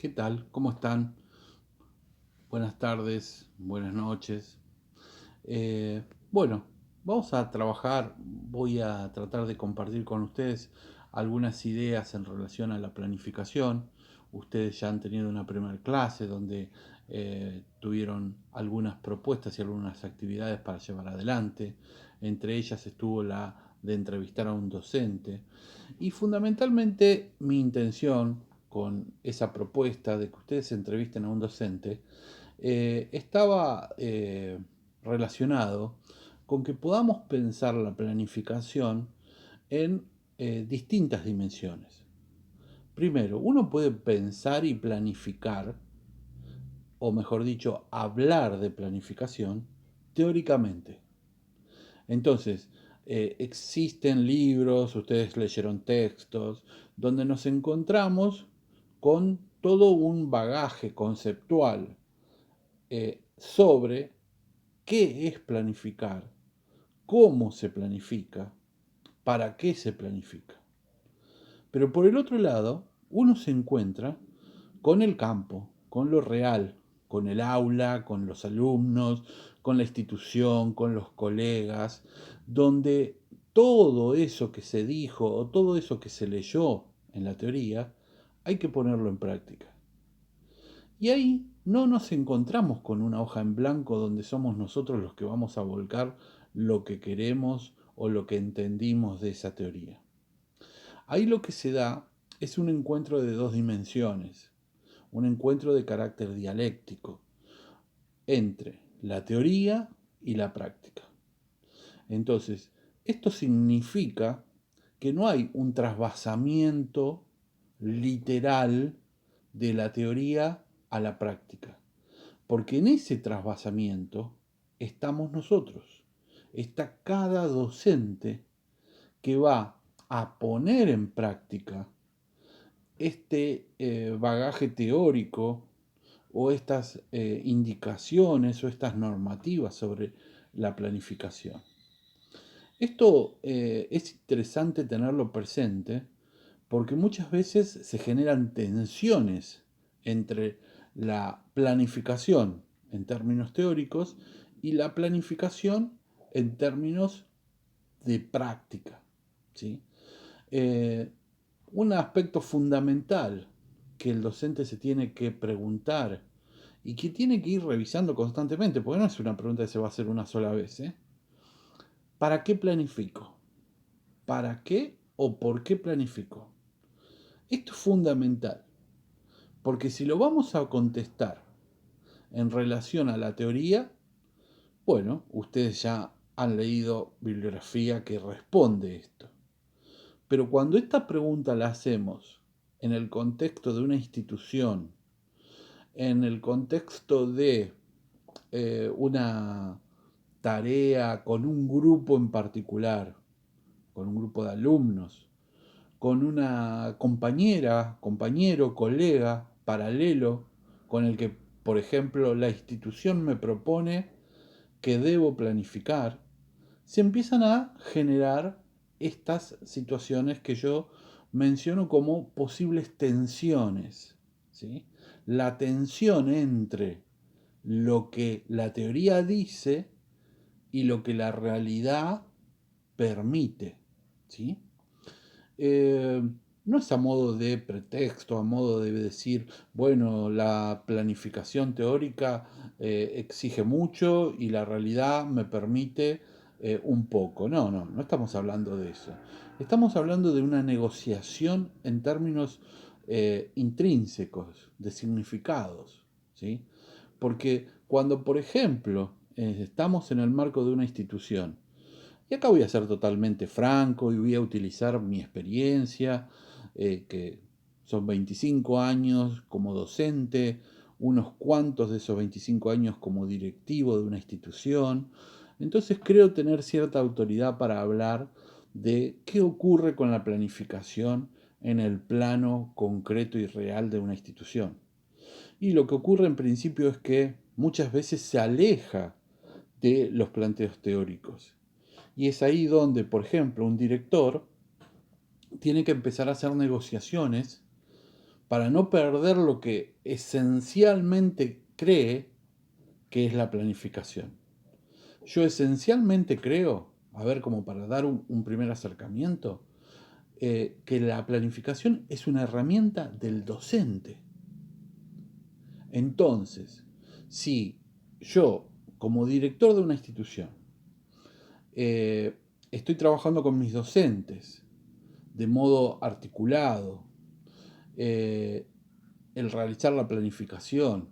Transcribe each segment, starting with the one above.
¿Qué tal? ¿Cómo están? Buenas tardes, buenas noches. Eh, bueno, vamos a trabajar, voy a tratar de compartir con ustedes algunas ideas en relación a la planificación. Ustedes ya han tenido una primera clase donde tuvieron algunas propuestas y algunas actividades para llevar adelante. Entre ellas estuvo la de entrevistar a un docente. Y fundamentalmente mi intención con esa propuesta de que ustedes entrevisten a un docente estaba relacionado con que podamos pensar la planificación en distintas dimensiones. Primero, uno puede pensar y planificar, o mejor dicho, hablar de planificación teóricamente. Entonces, existen libros, ustedes leyeron textos, donde nos encontramos con todo un bagaje conceptual sobre qué es planificar, cómo se planifica, para qué se planifica. Pero por el otro lado, uno se encuentra con el campo, con lo real, con el aula, con los alumnos, con la institución, con los colegas, donde todo eso que se dijo o todo eso que se leyó en la teoría, hay que ponerlo en práctica. Y ahí no nos encontramos con una hoja en blanco donde somos nosotros los que vamos a volcar lo que queremos o lo que entendimos de esa teoría. Ahí lo que se da es un encuentro de dos dimensiones, un encuentro de carácter dialéctico entre la teoría y la práctica. Entonces, esto significa que no hay un trasvasamiento literal de la teoría a la práctica, porque en ese trasvasamiento estamos nosotros, está cada docente que va a poner en práctica este bagaje teórico o estas indicaciones o estas normativas sobre la planificación. Esto es interesante tenerlo presente porque muchas veces se generan tensiones entre la planificación en términos teóricos y la planificación en términos de práctica. ¿Sí? Eh, un aspecto fundamental que el docente se tiene que preguntar y que tiene que ir revisando constantemente, porque no es una pregunta que se va a hacer una sola vez. ¿Para qué planifico? ¿Para qué o por qué planifico? Esto es fundamental, porque si lo vamos a contestar en relación a la teoría, bueno, ustedes ya han leído bibliografía que responde esto. Pero cuando esta pregunta la hacemos en el contexto de una institución, en el contexto de una tarea con un grupo en particular, con un grupo de alumnos, con una compañera, compañero, colega, paralelo, con el que, por ejemplo, la institución me propone que debo planificar, se empiezan a generar estas situaciones que yo menciono como posibles tensiones. ¿Sí? La tensión entre lo que la teoría dice y lo que la realidad permite. ¿Sí? Eh, no es a modo de pretexto, a modo de decir, bueno, la planificación teórica exige mucho y la realidad me permite un poco. No, no, no estamos hablando de eso. Estamos hablando de una negociación en términos intrínsecos, de significados. ¿Sí? Porque cuando, por ejemplo, estamos en el marco de una institución, y acá voy a ser totalmente franco y voy a utilizar mi experiencia, que son 25 años como docente, unos cuantos de esos 25 años como directivo de una institución. Entonces creo tener cierta autoridad para hablar de qué ocurre con la planificación en el plano concreto y real de una institución. Y lo que ocurre en principio es que muchas veces se aleja de los planteos teóricos. Y es ahí donde, por ejemplo, un director tiene que empezar a hacer negociaciones para no perder lo que esencialmente cree que es la planificación. Yo esencialmente creo, a ver, como para dar un primer acercamiento, que la planificación es una herramienta del docente. Entonces, si yo, como director de una institución, estoy trabajando con mis docentes de modo articulado, el realizar la planificación,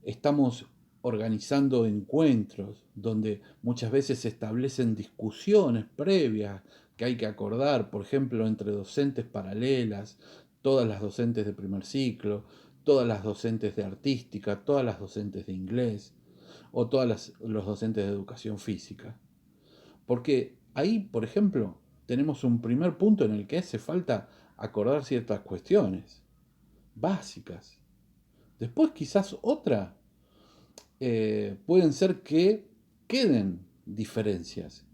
estamos organizando encuentros donde muchas veces se establecen discusiones previas que hay que acordar, por ejemplo, entre docentes paralelas, todas las docentes de primer ciclo, todas las docentes de artística, todas las docentes de inglés o todos los docentes de educación física. Porque ahí, por ejemplo, tenemos un primer punto en el que hace falta acordar ciertas cuestiones básicas. Después quizás otra pueden ser que queden diferencias.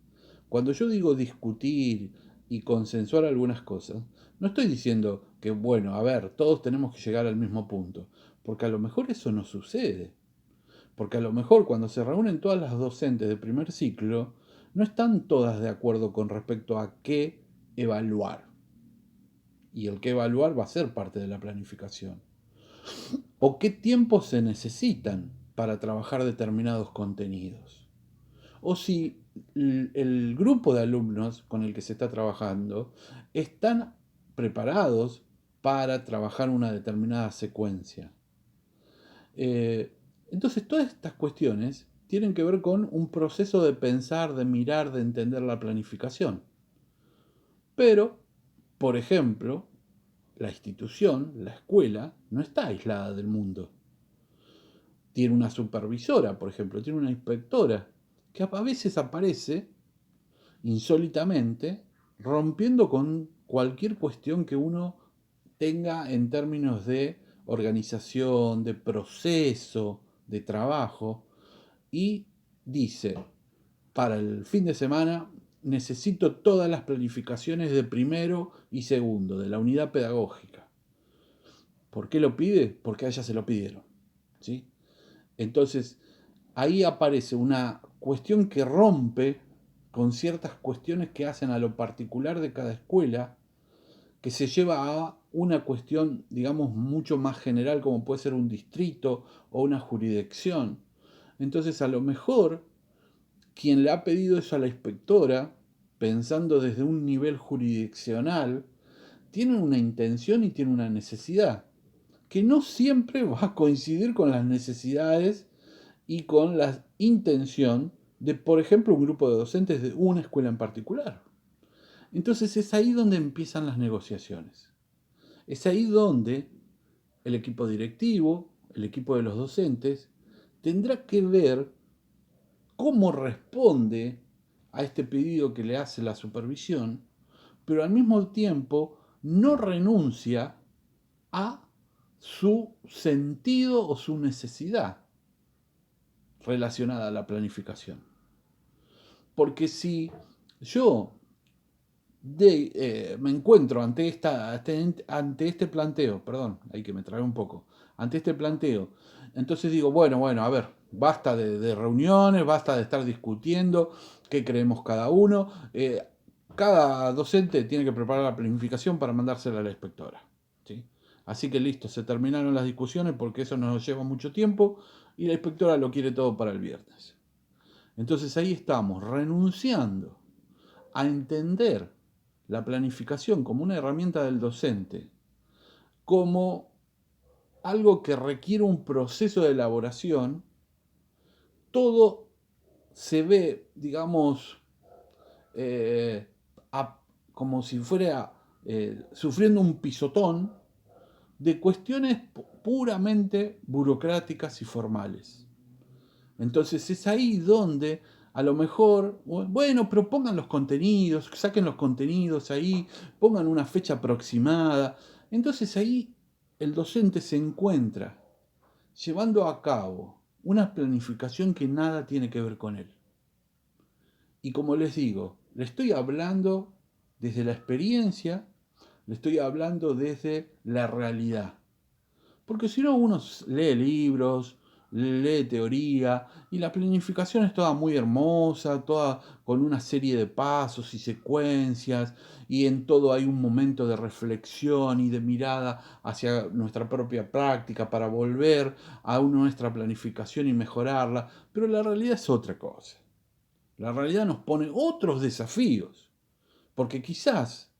Cuando yo digo discutir y consensuar algunas cosas, no estoy diciendo que, bueno, a ver, todos tenemos que llegar al mismo punto, porque a lo mejor eso no sucede. Porque a lo mejor cuando se reúnen todas las docentes de primer ciclo, no están todas de acuerdo con respecto a qué evaluar. Y el qué evaluar va a ser parte de la planificación. O qué tiempo se necesitan para trabajar determinados contenidos. O si el grupo de alumnos con el que se está trabajando están preparados para trabajar una determinada secuencia. Entonces, todas estas cuestiones tienen que ver con un proceso de pensar, de mirar, de entender la planificación. Pero, por ejemplo, la institución, la escuela, no está aislada del mundo. Tiene una supervisora, por ejemplo, tiene una inspectora, que a veces aparece insólitamente, rompiendo con cualquier cuestión que uno tenga en términos de organización, de proceso, de trabajo, y dice, para el fin de semana necesito todas las planificaciones de primero y segundo, de la unidad pedagógica. ¿Por qué lo pide? Porque a ella se lo pidieron. ¿Sí? Entonces, ahí aparece una cuestión que rompe con ciertas cuestiones que hacen a lo particular de cada escuela, que se lleva a una cuestión, digamos, mucho más general, como puede ser un distrito o una jurisdicción. Entonces, a lo mejor, quien le ha pedido eso a la inspectora, pensando desde un nivel jurisdiccional, tiene una intención y tiene una necesidad, que no siempre va a coincidir con las necesidades y con la intención de, por ejemplo, un grupo de docentes de una escuela en particular. Entonces es ahí donde empiezan las negociaciones. Es ahí donde el equipo directivo, el equipo de los docentes, tendrá que ver cómo responde a este pedido que le hace la supervisión, pero al mismo tiempo no renuncia a su sentido o su necesidad relacionada a la planificación. Porque si yo me encuentro ante este planteo, perdón, hay que me trae un poco, ante este planteo, entonces digo, bueno, a ver, basta de reuniones, basta de estar discutiendo qué creemos cada uno, cada docente tiene que preparar la planificación para mandársela a la inspectora. ¿Sí? Así que listo, se terminaron las discusiones porque eso nos lleva mucho tiempo y la inspectora lo quiere todo para el viernes. Entonces ahí estamos renunciando a entender la planificación como una herramienta del docente, como algo que requiere un proceso de elaboración. Todo se ve, digamos, eh, como si fuera sufriendo un pisotón de cuestiones puramente burocráticas y formales. Entonces es ahí donde a lo mejor, bueno, pero pongan los contenidos, saquen los contenidos ahí, pongan una fecha aproximada. Entonces ahí el docente se encuentra llevando a cabo una planificación que nada tiene que ver con él. Y como les digo, le estoy hablando desde la experiencia, le estoy hablando desde la realidad. Porque si no, uno lee libros, lee teoría, y la planificación es toda muy hermosa, toda con una serie de pasos y secuencias, y en todo hay un momento de reflexión y de mirada hacia nuestra propia práctica para volver a nuestra planificación y mejorarla, pero la realidad es otra cosa. La realidad nos pone otros desafíos, porque quizás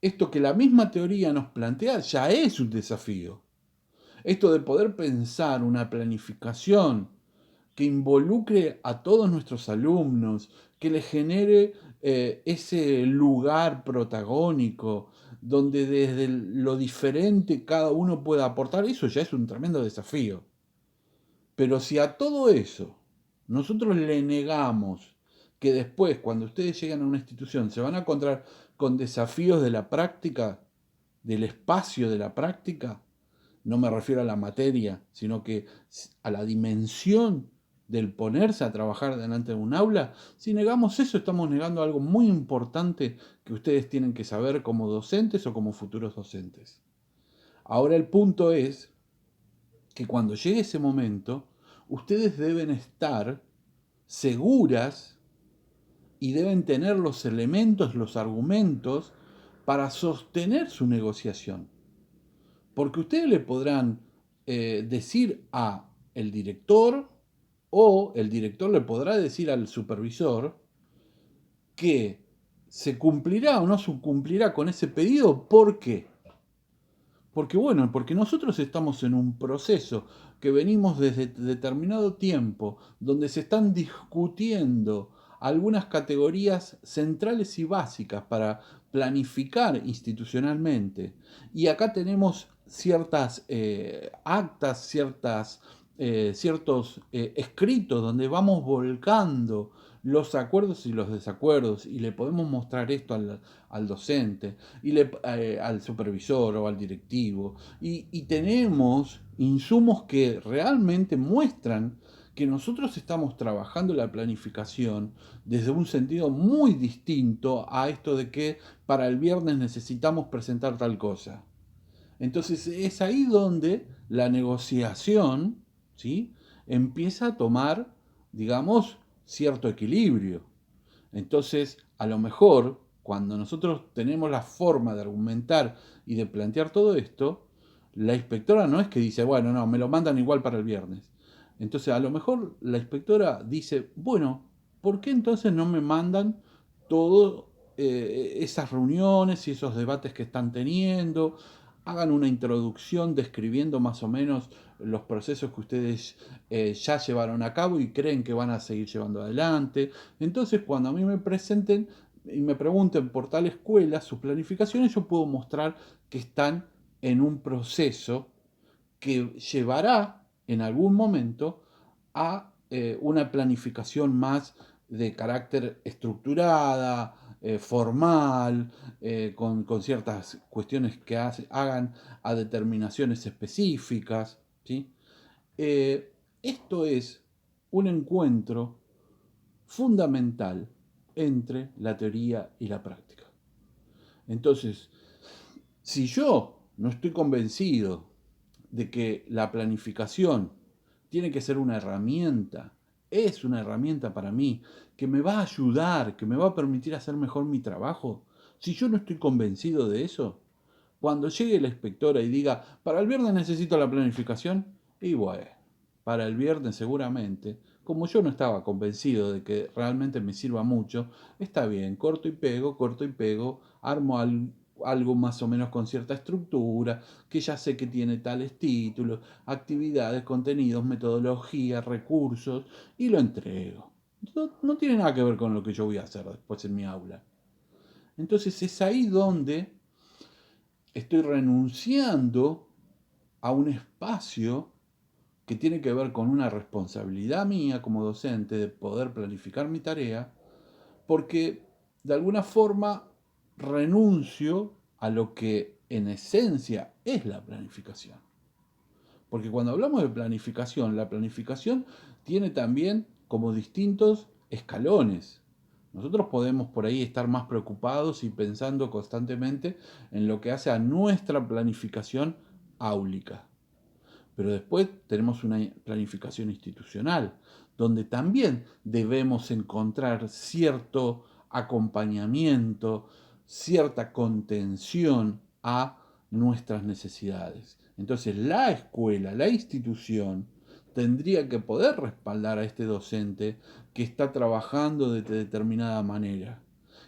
esto que la misma teoría nos plantea ya es un desafío. Esto de poder pensar una planificación que involucre a todos nuestros alumnos, que les genere ese lugar protagónico, donde desde lo diferente cada uno pueda aportar, eso ya es un tremendo desafío. Pero si a todo eso nosotros le negamos que después, cuando ustedes llegan a una institución, se van a encontrar con desafíos de la práctica, del espacio de la práctica, no me refiero a la materia, sino que a la dimensión del ponerse a trabajar delante de un aula, si negamos eso, estamos negando algo muy importante que ustedes tienen que saber como docentes o como futuros docentes. Ahora el punto es que cuando llegue ese momento, ustedes deben estar seguras y deben tener los elementos, los argumentos para sostener su negociación. Porque ustedes le podrán decir a el director o el director le podrá decir al supervisor que se cumplirá o no se cumplirá con ese pedido. ¿Por qué? Porque bueno, porque nosotros estamos en un proceso que venimos desde determinado tiempo, donde se están discutiendo algunas categorías centrales y básicas para planificar institucionalmente. Y acá tenemos ciertas actas, ciertos escritos donde vamos volcando los acuerdos y los desacuerdos y le podemos mostrar esto al docente y al supervisor o al directivo y tenemos insumos que realmente muestran que nosotros estamos trabajando la planificación desde un sentido muy distinto a esto de que para el viernes necesitamos presentar tal cosa. Entonces es ahí donde la negociación, ¿sí?, empieza a tomar, digamos, cierto equilibrio. Entonces, a lo mejor, cuando nosotros tenemos la forma de argumentar y de plantear todo esto, la inspectora no es que dice, bueno, no, me lo mandan igual para el viernes. Entonces, a lo mejor la inspectora dice, bueno, ¿por qué entonces no me mandan todas esas reuniones y esos debates que están teniendo? Hagan una introducción describiendo más o menos los procesos que ustedes ya llevaron a cabo y creen que van a seguir llevando adelante. Entonces, cuando a mí me presenten y me pregunten por tal escuela, sus planificaciones, yo puedo mostrar que están en un proceso que llevará en algún momento a una planificación más de carácter estructurada, formal, con ciertas cuestiones que hagan a determinaciones específicas. ¿Sí? Esto es un encuentro fundamental entre la teoría y la práctica. Entonces, si yo no estoy convencido de que la planificación tiene que ser una herramienta, es una herramienta para mí, que me va a ayudar, que me va a permitir hacer mejor mi trabajo, si yo no estoy convencido de eso, cuando llegue la inspectora y diga, para el viernes necesito la planificación, y bueno, para el viernes seguramente, como yo no estaba convencido de que realmente me sirva mucho, está bien, corto y pego, armo algo más o menos con cierta estructura, que ya sé que tiene tales títulos, actividades, contenidos, metodología, recursos, y lo entrego. No tiene nada que ver con lo que yo voy a hacer después en mi aula. Entonces es ahí donde estoy renunciando a un espacio que tiene que ver con una responsabilidad mía como docente de poder planificar mi tarea, porque de alguna forma renuncio a lo que en esencia es la planificación. Porque cuando hablamos de planificación, la planificación tiene también como distintos escalones. Nosotros podemos por ahí estar más preocupados y pensando constantemente en lo que hace a nuestra planificación áulica. Pero después tenemos una planificación institucional, donde también debemos encontrar cierto acompañamiento, cierta contención a nuestras necesidades. Entonces la escuela, la institución, tendría que poder respaldar a este docente que está trabajando de determinada manera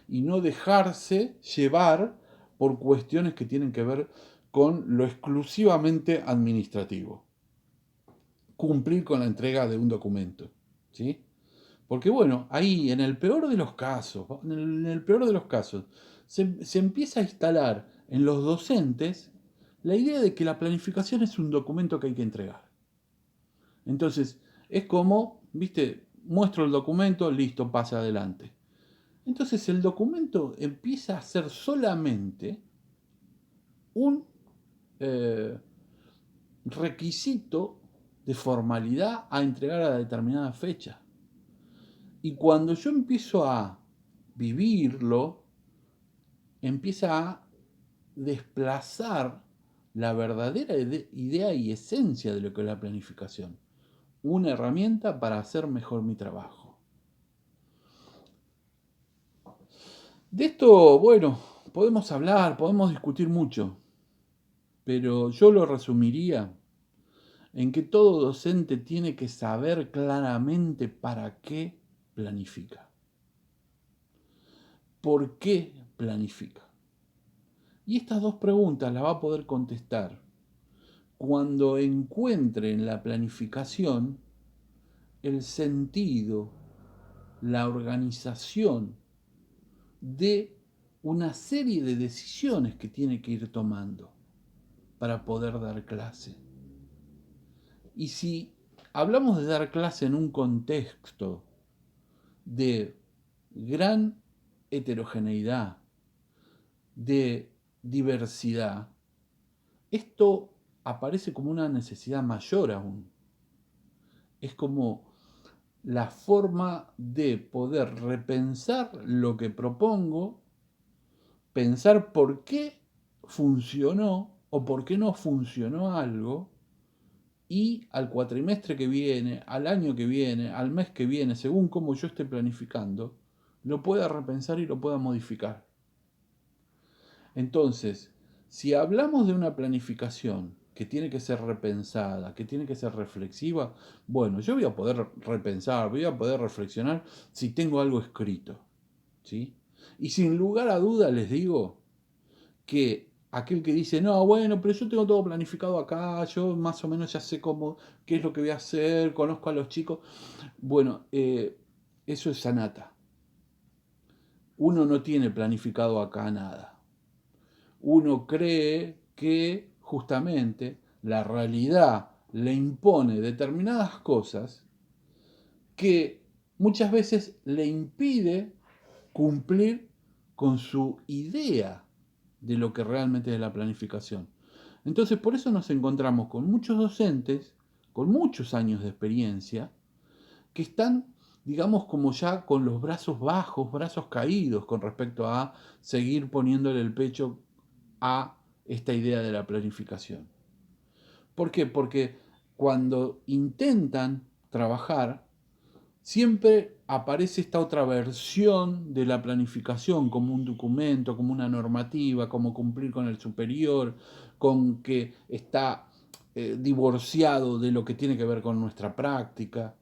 y no dejarse llevar por cuestiones que tienen que ver con lo exclusivamente administrativo. Cumplir con la entrega de un documento, ¿sí? Porque bueno, ahí en el peor de los casos, se empieza a instalar en los docentes la idea de que la planificación es un documento que hay que entregar. Entonces, es como, viste, muestro el documento, listo, pasa adelante. Entonces el documento empieza a ser solamente un eh, requisito de formalidad a entregar a determinada fecha. Y cuando yo empiezo a vivirlo, empieza a desplazar la verdadera idea y esencia de lo que es la planificación. Una herramienta para hacer mejor mi trabajo. De esto, bueno, podemos hablar, podemos discutir mucho, pero yo lo resumiría en que todo docente tiene que saber claramente para qué planifica. ¿Por qué planifica? Y estas dos preguntas las va a poder contestar cuando encuentre en la planificación el sentido, la organización de una serie de decisiones que tiene que ir tomando para poder dar clase. Y si hablamos de dar clase en un contexto de gran heterogeneidad, de diversidad, esto aparece como una necesidad mayor aún. Es como la forma de poder repensar lo que propongo, pensar por qué funcionó o por qué no funcionó algo, y al cuatrimestre que viene, al año que viene, al mes que viene, según cómo yo esté planificando, lo pueda repensar y lo pueda modificar. Entonces, si hablamos de una planificación que tiene que ser repensada, que tiene que ser reflexiva, bueno, yo voy a poder repensar, voy a poder reflexionar si tengo algo escrito, ¿sí? Y sin lugar a duda les digo que aquel que dice, no, bueno, pero yo tengo todo planificado acá, yo más o menos ya sé cómo, qué es lo que voy a hacer, conozco a los chicos, bueno, eso es sanata. Uno no tiene planificado acá nada. Uno cree que justamente la realidad le impone determinadas cosas que muchas veces le impide cumplir con su idea de lo que realmente es la planificación. Entonces, por eso nos encontramos con muchos docentes, con muchos años de experiencia, que están, digamos, como ya con los brazos bajos, brazos caídos con respecto a seguir poniéndole el pecho a esta idea de la planificación. ¿Por qué? Porque cuando intentan trabajar, siempre aparece esta otra versión de la planificación como un documento, como una normativa, como cumplir con el superior, con que está divorciado de lo que tiene que ver con nuestra práctica.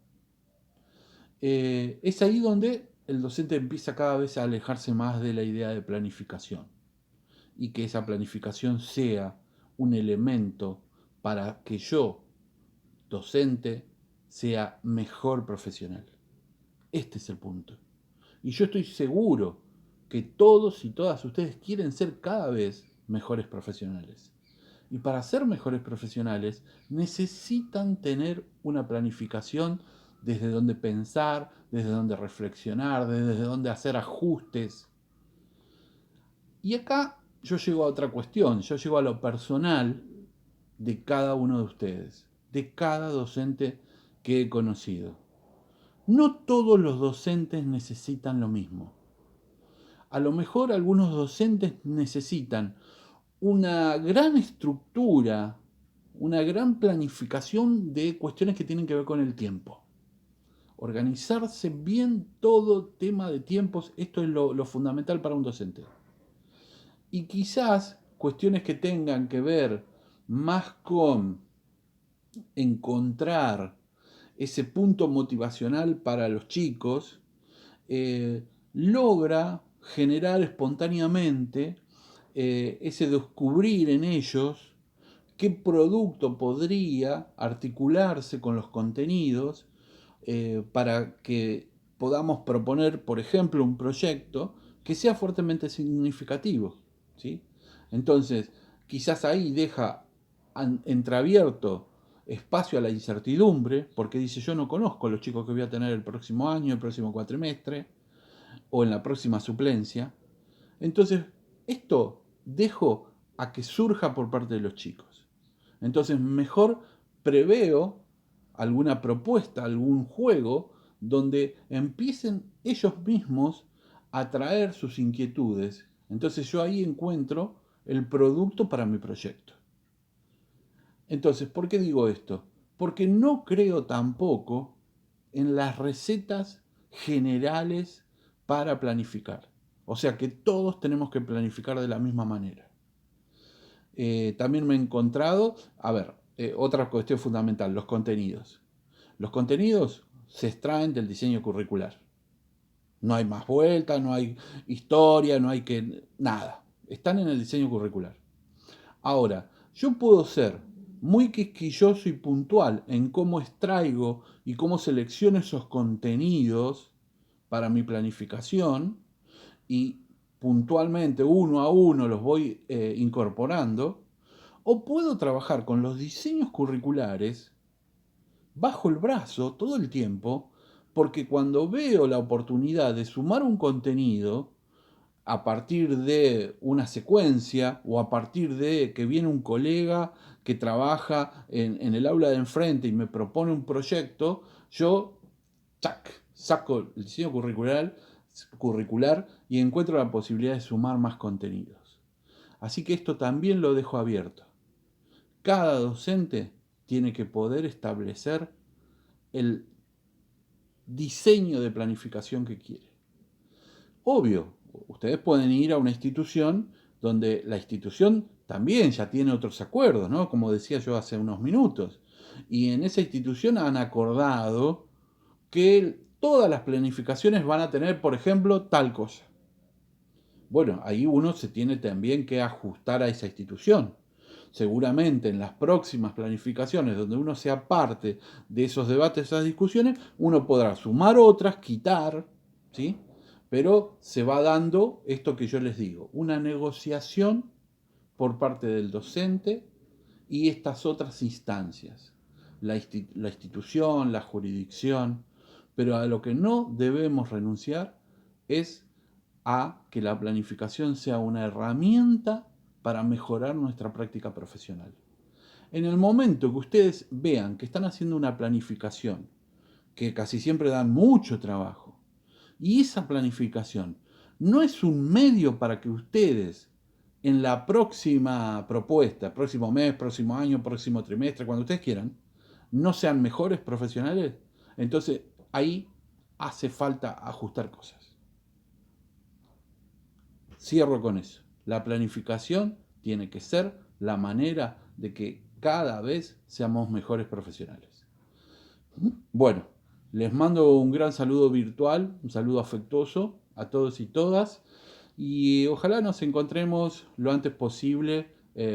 Es ahí donde el docente empieza cada vez a alejarse más de la idea de planificación y que esa planificación sea un elemento para que yo, docente, sea mejor profesional. Este es el punto. Y yo estoy seguro que todos y todas ustedes quieren ser cada vez mejores profesionales. Y para ser mejores profesionales necesitan tener una planificación desde donde pensar, desde donde reflexionar, desde donde hacer ajustes. Y acá yo llego a otra cuestión, yo llego a lo personal de cada uno de ustedes, de cada docente que he conocido. No todos los docentes necesitan lo mismo. A lo mejor algunos docentes necesitan una gran estructura, una gran planificación de cuestiones que tienen que ver con el tiempo. Organizarse bien todo tema de tiempos, esto es lo fundamental para un docente. Y quizás cuestiones que tengan que ver más con encontrar ese punto motivacional para los chicos, logra generar espontáneamente ese descubrir en ellos qué producto podría articularse con los contenidos para que podamos proponer, por ejemplo, un proyecto que sea fuertemente significativo, ¿sí? Entonces, quizás ahí deja entreabierto espacio a la incertidumbre, porque dice, yo no conozco a los chicos que voy a tener el próximo año, el próximo cuatrimestre, o en la próxima suplencia. Entonces, esto dejo a que surja por parte de los chicos. Entonces, mejor preveo alguna propuesta, algún juego, donde empiecen ellos mismos a traer sus inquietudes. Entonces yo ahí encuentro el producto para mi proyecto. Entonces, ¿por qué digo esto? Porque no creo tampoco en las recetas generales para planificar. O sea que todos tenemos que planificar de la misma manera. También me he encontrado, otra cuestión fundamental, los contenidos. Los contenidos se extraen del diseño curricular. No hay más vuelta, no hay historia, no hay que... nada. Están en el diseño curricular. Ahora, yo puedo ser muy quisquilloso y puntual en cómo extraigo y cómo selecciono esos contenidos para mi planificación y puntualmente uno a uno los voy incorporando, o puedo trabajar con los diseños curriculares bajo el brazo todo el tiempo, porque cuando veo la oportunidad de sumar un contenido a partir de una secuencia o a partir de que viene un colega que trabaja en el aula de enfrente y me propone un proyecto, yo saco el diseño curricular y encuentro la posibilidad de sumar más contenidos. Así que esto también lo dejo abierto. Cada docente tiene que poder establecer el diseño de planificación que quiere. Obvio, ustedes pueden ir a una institución donde la institución también ya tiene otros acuerdos, ¿no? Como decía yo hace unos minutos. Y en esa institución han acordado que todas las planificaciones van a tener, por ejemplo, tal cosa. Bueno, ahí uno se tiene también que ajustar a esa institución. Seguramente en las próximas planificaciones donde uno sea parte de esos debates, esas discusiones, uno podrá sumar otras, quitar, ¿sí? Pero se va dando esto que yo les digo, una negociación por parte del docente y estas otras instancias, la institución, la jurisdicción, pero a lo que no debemos renunciar es a que la planificación sea una herramienta para mejorar nuestra práctica profesional. En el momento que ustedes vean que están haciendo una planificación, que casi siempre dan mucho trabajo, y esa planificación no es un medio para que ustedes en la próxima propuesta, próximo mes, próximo año, próximo trimestre, cuando ustedes quieran, no sean mejores profesionales, entonces ahí hace falta ajustar cosas. Cierro con eso. La planificación tiene que ser la manera de que cada vez seamos mejores profesionales. Bueno, les mando un gran saludo virtual, un saludo afectuoso a todos y todas y ojalá nos encontremos lo antes posible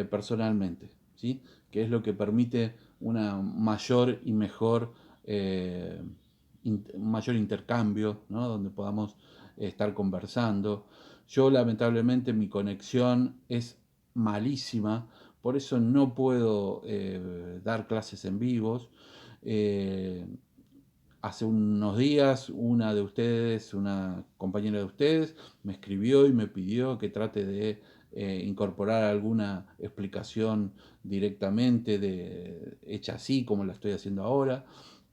personalmente, ¿sí? Que es lo que permite una mayor y mejor un mayor intercambio, ¿no? Donde podamos estar conversando. Yo lamentablemente mi conexión es malísima, por eso no puedo dar clases en vivos. Eh, Hace unos días una de ustedes, una compañera de ustedes, me escribió y me pidió que trate de incorporar alguna explicación directamente hecha así como la estoy haciendo ahora.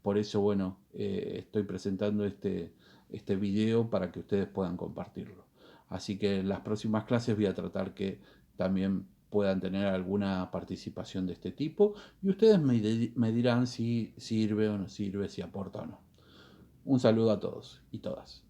Por eso, bueno, estoy presentando este video para que ustedes puedan compartirlo. Así que en las próximas clases voy a tratar que también puedan tener alguna participación de este tipo y ustedes me dirán si sirve o no sirve, si aporta o no. Un saludo a todos y todas.